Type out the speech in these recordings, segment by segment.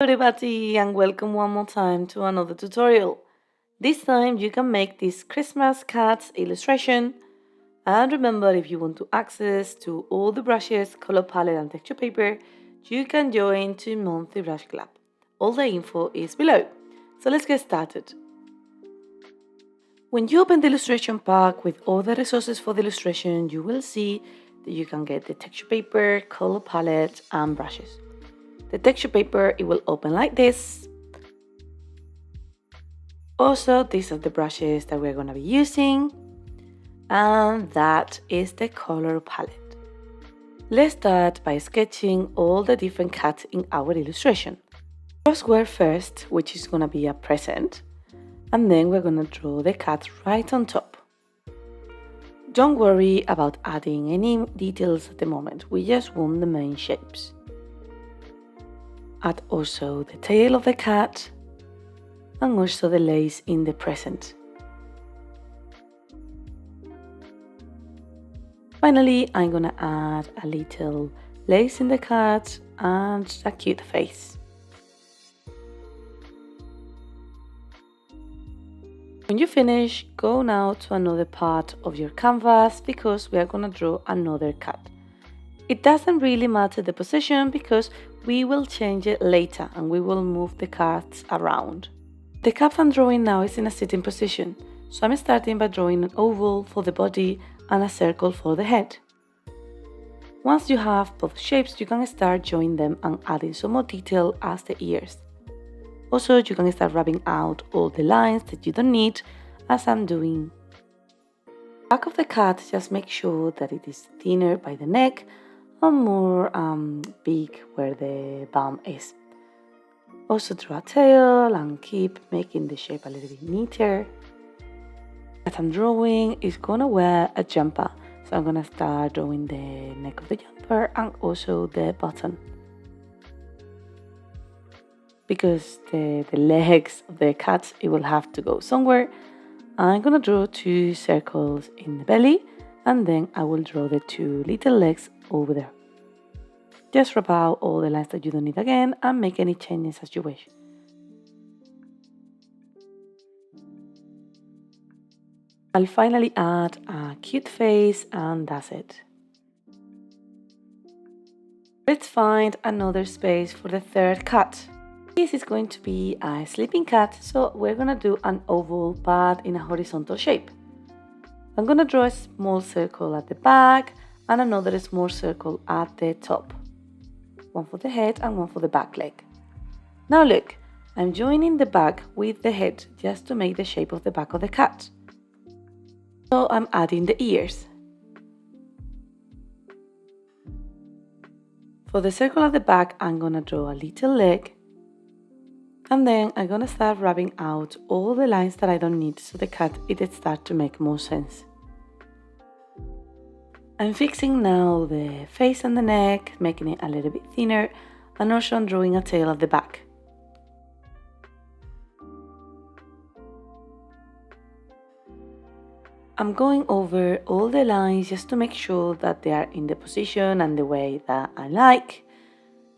Everybody, and welcome one more time to another tutorial. This time you can make this Christmas cat illustration, and remember, if you want to access to all the brushes, color palette and texture paper, you can join to monthly brush club. All the info is below. So let's get started. When you open the illustration pack with all the resources for the illustration, you will see that you can get the texture paper, color palette and brushes. The texture paper, it will open like this. Also, these are the brushes that we're going to be using, and that is the color palette. Let's start by sketching all the different cats in our illustration. Draw a square first, which is going to be a present, and then we're going to draw the cat right on top. Don't worry about adding any details at the moment, we just want the main shapes. Add also the tail of the cat and also the lace in the present. Finally, I'm gonna add a little lace in the cat and a cute face. When you finish, go now to another part of your canvas because we are gonna draw another cat. It doesn't really matter the position because we will change it later and we will move the cats around. The cat I'm drawing now is in a sitting position, so I'm starting by drawing an oval for the body and a circle for the head. Once you have both shapes, you can start joining them and adding some more detail as the ears. Also, you can start rubbing out all the lines that you don't need, as I'm doing. Back of the cat, just make sure that it is thinner by the neck and more big where the bum is. Also draw a tail and keep making the shape a little bit neater. As I'm drawing, is gonna wear a jumper, so I'm gonna start drawing the neck of the jumper and also the button. Because the legs of the cat, it will have to go somewhere. I'm gonna draw 2 circles in the belly and then I will draw the 2 little legs over there. Just rub out all the lines that you don't need again and make any changes as you wish. I'll finally add a cute face and that's it. Let's find another space for the third cat. This is going to be a sleeping cat, so we're gonna do an oval but in a horizontal shape. I'm gonna draw a small circle at the back and another small circle at the top. One for the head and one for the back leg. Now look, I'm joining the back with the head just to make the shape of the back of the cat. So I'm adding the ears. For the circle at the back, I'm gonna draw a little leg. And then I'm gonna start rubbing out all the lines that I don't need so the cat it starts to make more sense. I'm fixing now the face and the neck, making it a little bit thinner, and also I'm drawing a tail at the back. I'm going over all the lines just to make sure that they are in the position and the way that I like.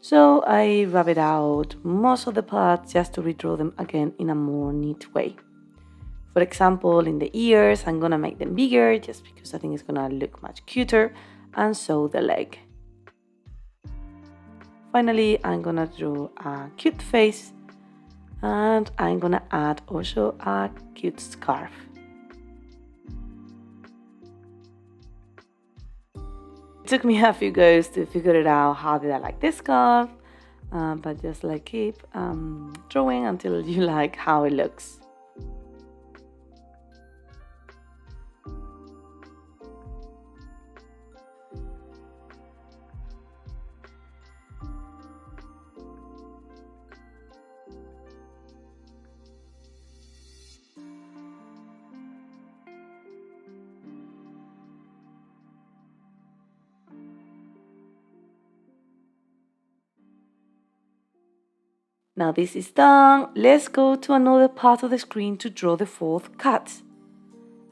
So I rub it out most of the parts just to redraw them again in a more neat way. For example, in the ears, I'm gonna make them bigger just because I think it's gonna look much cuter, and so the leg. Finally, I'm gonna draw a cute face and I'm gonna add also a cute scarf. It took me a few goes to figure it out how did I like this scarf, but just like keep drawing until you like how it looks. Now this is done, let's go to another part of the screen to draw the fourth cat.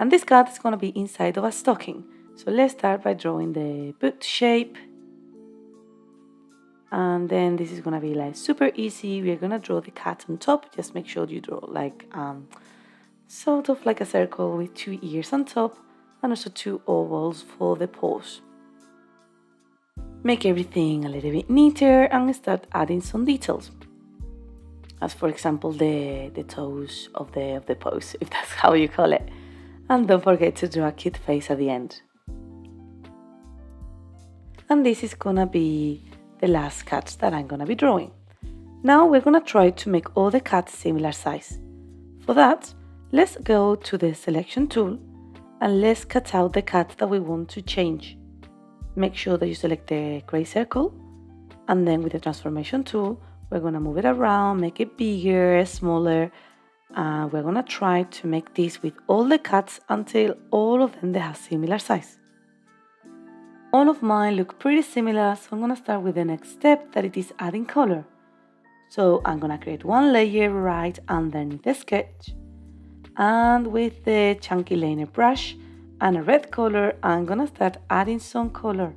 And this cat is going to be inside of a stocking. So let's start by drawing the boot shape. And then this is gonna be like super easy. We're gonna draw the cat on top. Just make sure you draw like sort of like a circle with 2 ears on top and also 2 ovals for the paws. Make everything a little bit neater and start adding some details. As for example the toes of the paws, if that's how you call it. And don't forget to draw a cute face at the end. And this is gonna be the last cat that I'm gonna be drawing. Now we're gonna try to make all the cats similar size. For that, let's go to the selection tool and let's cut out the cat that we want to change. Make sure that you select the gray circle, and then with the transformation tool, we're gonna move it around, make it bigger, smaller, and we're gonna try to make this with all the cats until all of them they have similar size. All of mine look pretty similar, so I'm gonna start with the next step, that it is adding color. So I'm gonna create one layer right underneath the sketch, and with the chunky liner brush and a red color, I'm gonna start adding some color.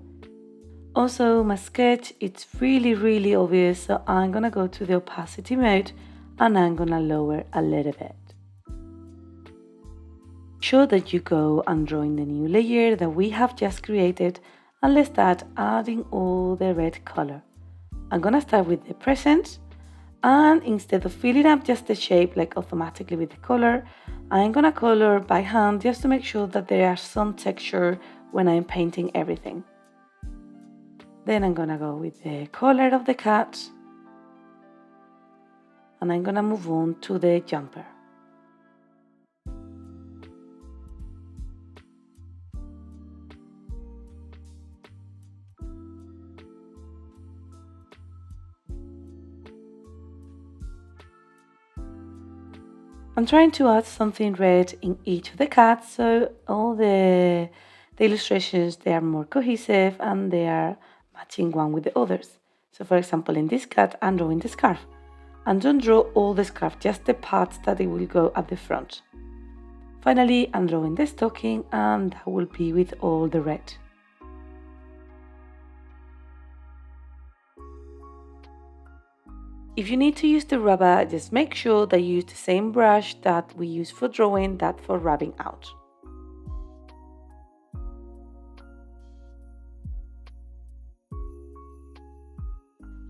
Also, my sketch, it's really obvious, so I'm gonna go to the opacity mode and I'm gonna lower a little bit. Make sure that you go and draw in the new layer that we have just created, and let's start adding all the red color. I'm gonna start with the present, and instead of filling up just the shape like automatically with the color, I'm gonna color by hand just to make sure that there are some texture when I'm painting everything. Then I'm gonna go with the color of the cat, and I'm gonna move on to the jumper. I'm trying to add something red in each of the cats, so all the illustrations, they are more cohesive and they are matching one with the others. So for example, in this cat, I'm drawing the scarf. And don't draw all the scarf, just the parts that it will go at the front. Finally, I'm drawing the stocking, and that will be with all the red. If you need to use the rubber, just make sure that you use the same brush that we use for drawing, that for rubbing out.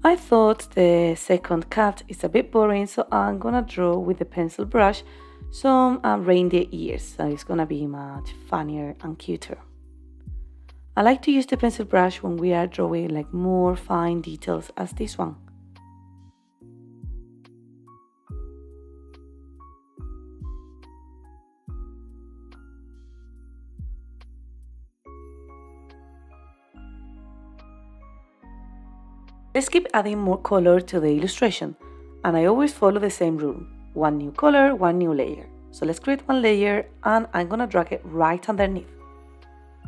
I thought the second cat is a bit boring, so I'm gonna draw with the pencil brush some reindeer ears, so it's gonna be much funnier and cuter. I like to use the pencil brush when we are drawing like more fine details as this one. Let's keep adding more color to the illustration, and I always follow the same rule: one new color, one new layer. So let's create one layer, and I'm gonna drag it right underneath.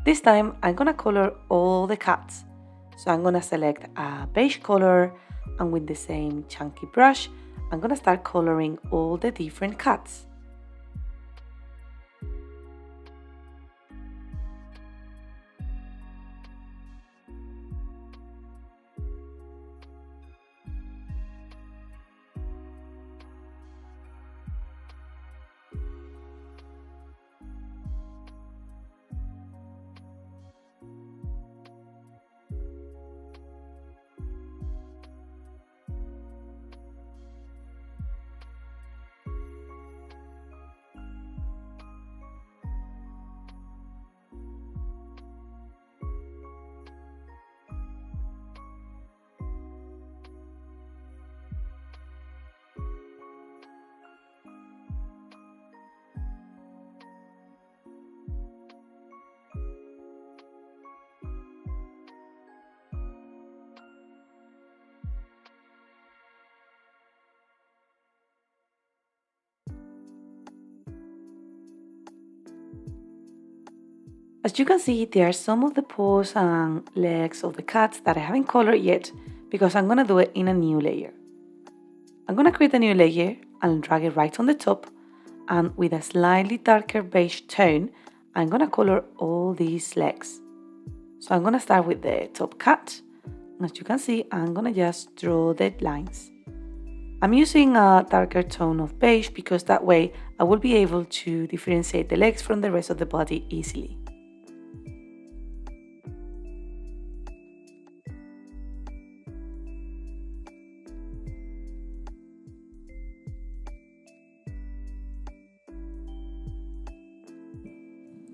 This time I'm gonna color all the cats. So I'm gonna select a beige color, and with the same chunky brush, I'm gonna start coloring all the different cats. As you can see, there are some of the paws and legs of the cats that I haven't colored yet, because I'm gonna do it in a new layer. I'm gonna create a new layer and drag it right on the top, and with a slightly darker beige tone, I'm gonna color all these legs. So I'm gonna start with the top cat, As you can see, I'm gonna just draw the lines. I'm using a darker tone of beige because that way I will be able to differentiate the legs from the rest of the body easily.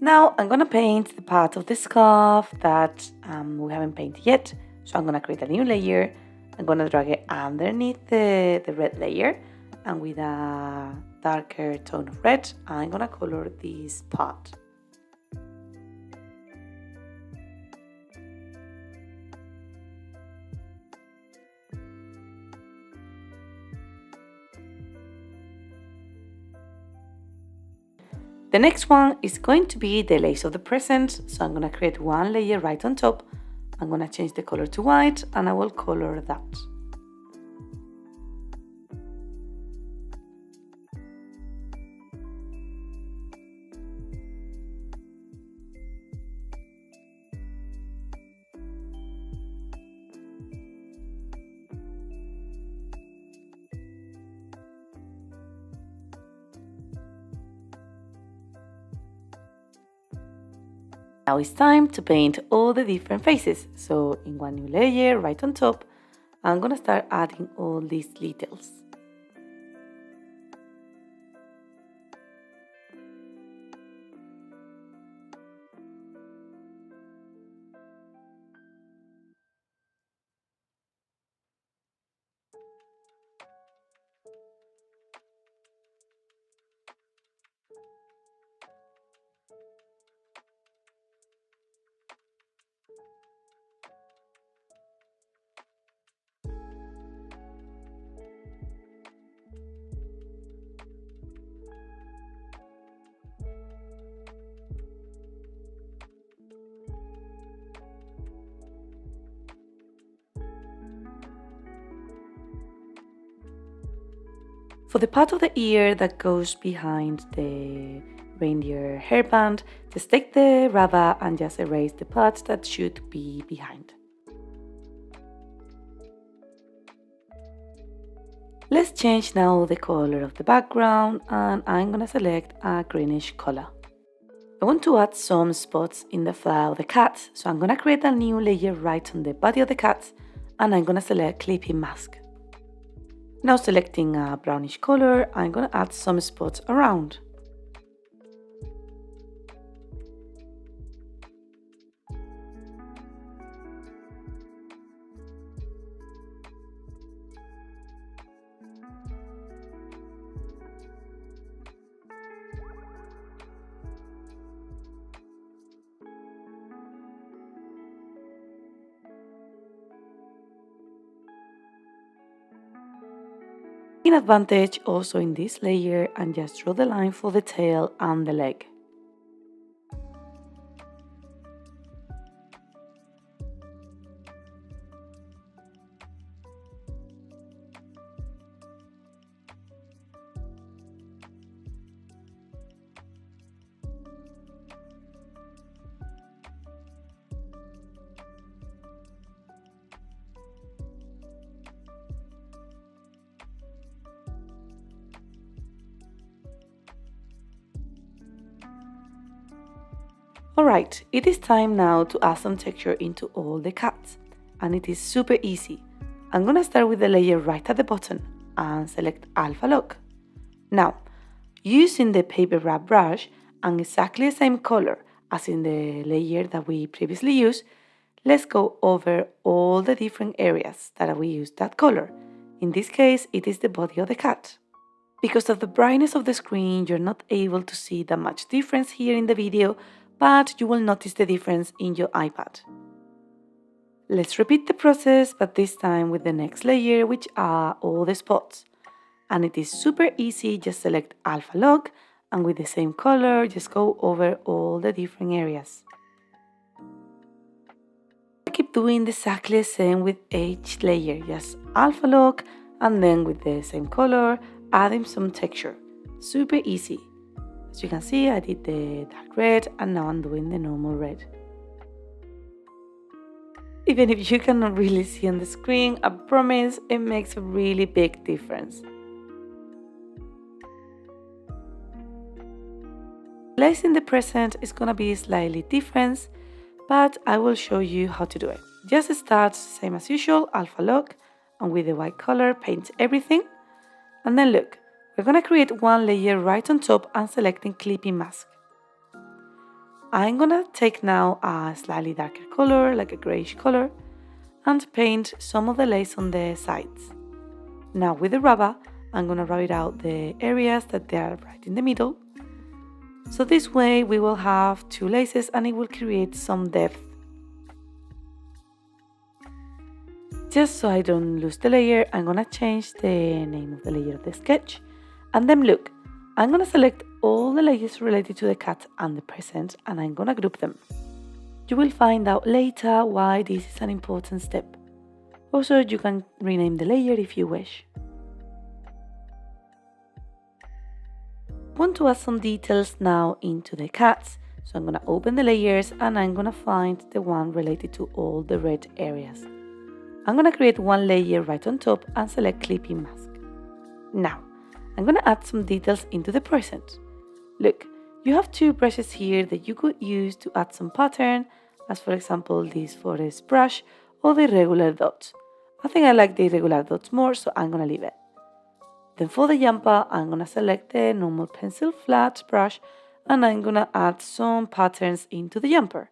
Now I'm gonna paint the part of the scarf that we haven't painted yet. So I'm gonna create a new layer. I'm gonna drag it underneath the red layer, and with a darker tone of red, I'm gonna color this part. The next one is going to be the lace of the present, so I'm going to create one layer right on top. I'm going to change the color to white and I will color that. Now it's time to paint all the different faces. So in one new layer right on top, I'm gonna start adding all these details. For the part of the ear that goes behind the reindeer hairband, just take the rubber and just erase the parts that should be behind. Let's change now the color of the background, and I'm gonna select a greenish color. I want to add some spots in the fur of the cat, so I'm gonna create a new layer right on the body of the cat, and I'm gonna select clipping mask. Now selecting a brownish color, I'm gonna add some spots around. In advantage also in this layer and just draw the line for the tail and the leg. Alright, it is time now to add some texture into all the cats, and it is super easy. I'm gonna start with the layer right at the bottom and select Alpha Lock. Now, using the paper wrap brush and exactly the same color as in the layer that we previously used, let's go over all the different areas that we used that color. In this case, it is the body of the cat. Because of the brightness of the screen, you're not able to see that much difference here in the video, but you will notice the difference in your iPad. Let's repeat the process, but this time with the next layer, which are all the spots. And it is super easy, just select Alpha Lock, and with the same color, just go over all the different areas. I keep doing exactly the same with each layer, just Alpha Lock, and then with the same color, adding some texture. Super easy. As you can see, I did the dark red and now I'm doing the normal red. Even if you cannot really see on the screen, I promise it makes a really big difference. Place in the present is gonna be slightly different, but I will show you how to do it. Just start same as usual, alpha lock, and with the white color paint everything. And then look, we're gonna create one layer right on top and selecting clipping mask. I'm gonna take now a slightly darker color, like a grayish color, and paint some of the lace on the sides. Now with the rubber, I'm gonna rub it out the areas that they are right in the middle. So this way we will have two laces and it will create some depth. Just so I don't lose the layer, I'm gonna change the name of the layer of the sketch. And then look, I'm gonna select all the layers related to the cat and the present and I'm gonna group them. You will find out later why this is an important step. Also, you can rename the layer if you wish. I want to add some details now into the cats, so I'm gonna open the layers and I'm gonna find the one related to all the red areas. I'm gonna create one layer right on top and select clipping mask. Now, I'm gonna add some details into the present. Look, you have two brushes here that you could use to add some pattern, as for example this forest brush or the irregular dots. I think I like the irregular dots more, so I'm gonna leave it. Then for the jumper, I'm gonna select the normal pencil flat brush and I'm gonna add some patterns into the jumper.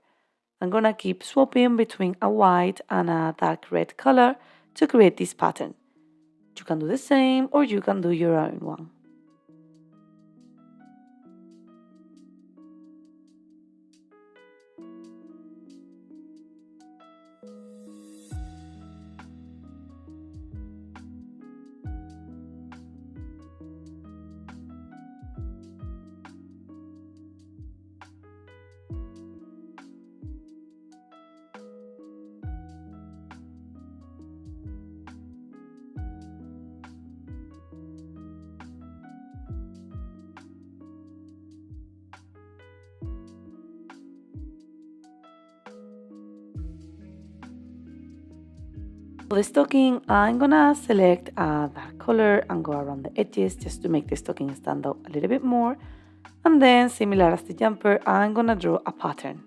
I'm gonna keep swapping between a white and a dark red color to create this pattern. You can do the same or you can do your own one. For the stocking, I'm gonna select a dark color and go around the edges just to make the stocking stand out a little bit more. And then, similar as the jumper, I'm gonna draw a pattern.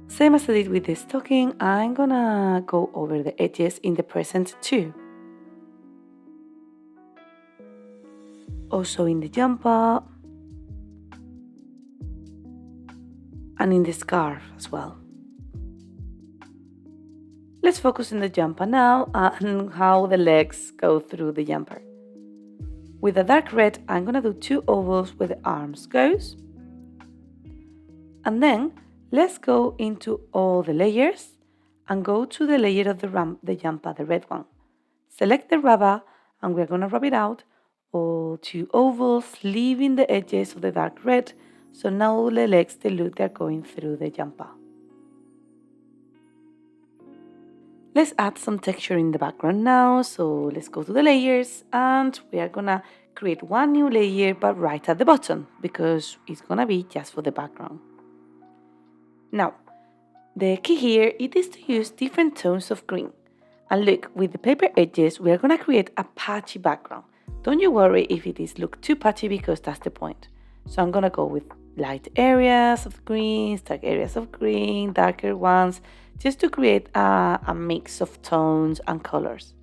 Same as I did with the stocking, I'm gonna go over the edges in the present too. Also in the jumper and in the scarf as well. Let's focus on the jumper now and how the legs go through the jumper. With the dark red, I'm gonna do two ovals where the arms goes. And then let's go into all the layers and go to the layer of the jumper, the red one. Select the rubber and we're gonna rub it out all two ovals, leaving the edges of the dark red. So now the legs, they look they're going through the jumper. Let's add some texture in the background now. So let's go to the layers and we are gonna create one new layer but right at the bottom because it's gonna be just for the background. Now, the key here it is to use different tones of green. And look, with the paper edges, we are going to create a patchy background. Don't you worry if it is look too patchy because that's the point. So I'm going to go with light areas of greens, dark areas of green, darker ones, just to create a mix of tones and colors.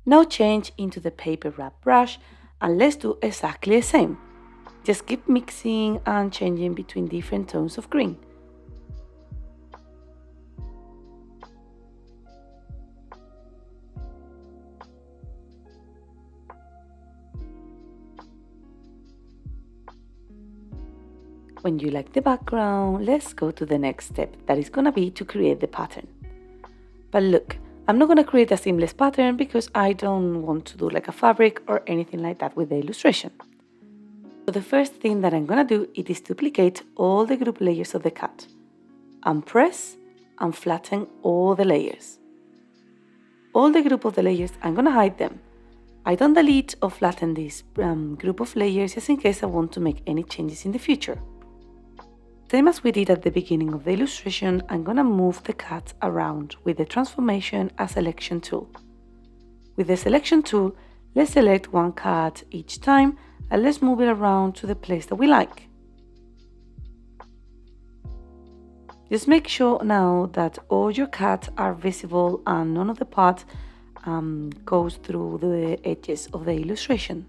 Now change into the paper wrap brush and let's do exactly the same. Just keep mixing and changing between different tones of green. When you like the background, let's go to the next step, that is gonna be to create the pattern. But look, I'm not gonna create a seamless pattern because I don't want to do like a fabric or anything like that with the illustration. So the first thing that I'm gonna do it is duplicate all the group layers of the cat and press and flatten all the layers. All the group of the layers, I'm gonna hide them. I don't delete or flatten this group of layers just in case I want to make any changes in the future. Same as we did at the beginning of the illustration, I'm gonna move the cat around with the transformation and selection tool. With the selection tool, let's select one cat each time and let's move it around to the place that we like. Just make sure now that all your cats are visible and none of the parts goes through the edges of the illustration.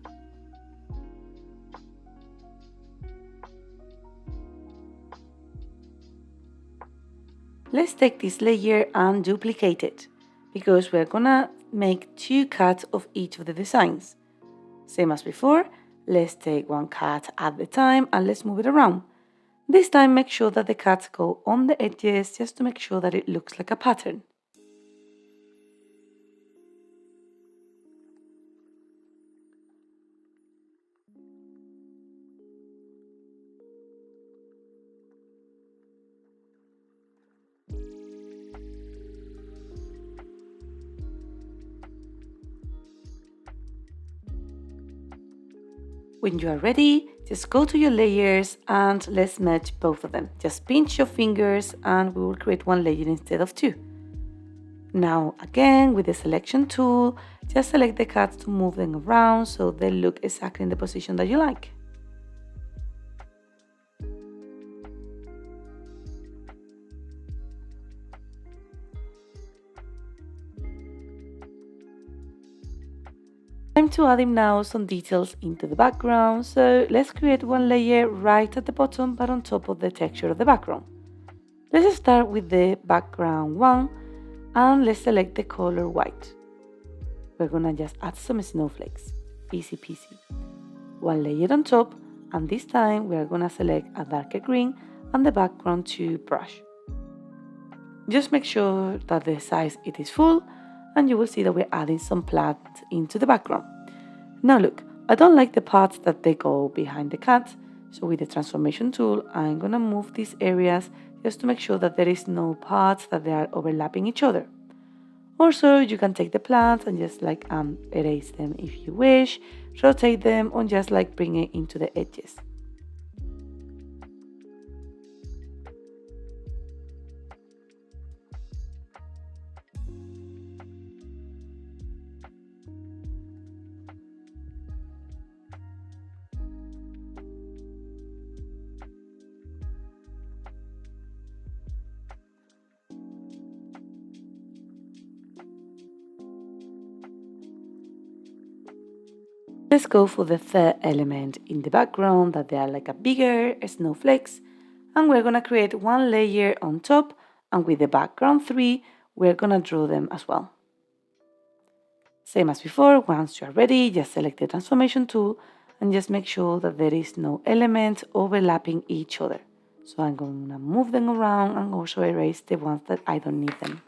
Let's take this layer and duplicate it because we're gonna make 2 cats of each of the designs. Same as before, let's take one cat at a time and let's move it around. This time make sure that the cats go on the edges just to make sure that it looks like a pattern. When you are ready, just go to your layers and let's merge both of them. Just pinch your fingers and we will create one layer instead of 2. Now again, with the selection tool, just select the cats to move them around so they look exactly in the position that you like. Time to add in now some details into the background, so let's create one layer right at the bottom but on top of the texture of the background. Let's start with the background one and let's select the color white. We're gonna just add some snowflakes, easy peasy. One layer on top, and this time we are gonna select a darker green and the background to brush. Just make sure that the size it is full and you will see that we're adding some plants into the background. Now look, I don't like the parts that they go behind the cat, so with the transformation tool I'm gonna move these areas just to make sure that there is no parts that they are overlapping each other. Also, you can take the plants and just like erase them if you wish, rotate them or just like bring it into the edges. Let's go for the third element in the background that they are like a bigger snowflakes, and we're gonna create one layer on top, and with the background 3 we're gonna draw them as well. Same as before, once you are ready, just select the transformation tool and just make sure that there is no element overlapping each other. So I'm gonna move them around and also erase the ones that I don't need them.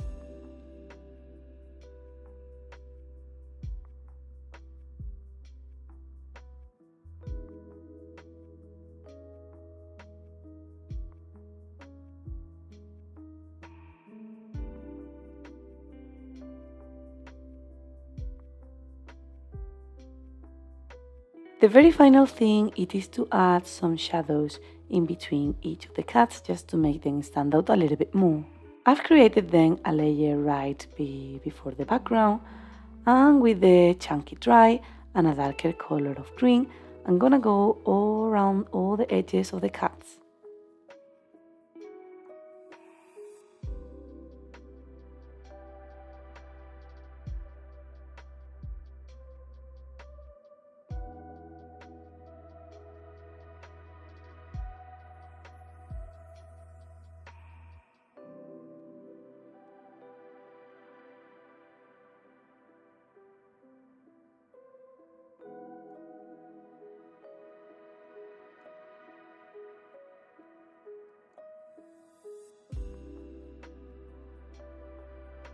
The very final thing it is to add some shadows in between each of the cats just to make them stand out a little bit more. I've created then a layer right before the background, and with the chunky dry and a darker color of green, I'm gonna go all around all the edges of the cats.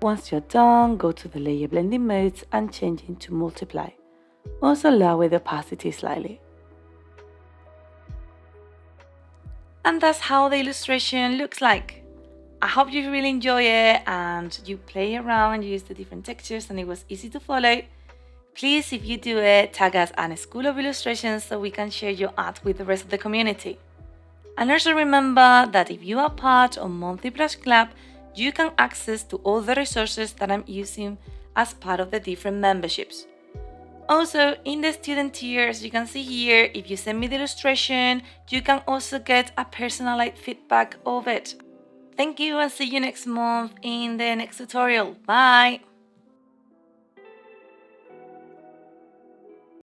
Once you're done, go to the layer blending modes and change it to multiply. Also lower the opacity slightly. And that's how the illustration looks like. I hope you really enjoy it and you play around and use the different textures and it was easy to follow. Please, if you do it, tag us at School of Illustrations so we can share your art with the rest of the community. And also remember that if you are part of Monthly Brush Club, you can access to all the resources that I'm using as part of the different memberships. Also, in the student tiers, you can see here, if you send me the illustration, you can also get a personalized feedback of it. Thank you and see you next month in the next tutorial. Bye!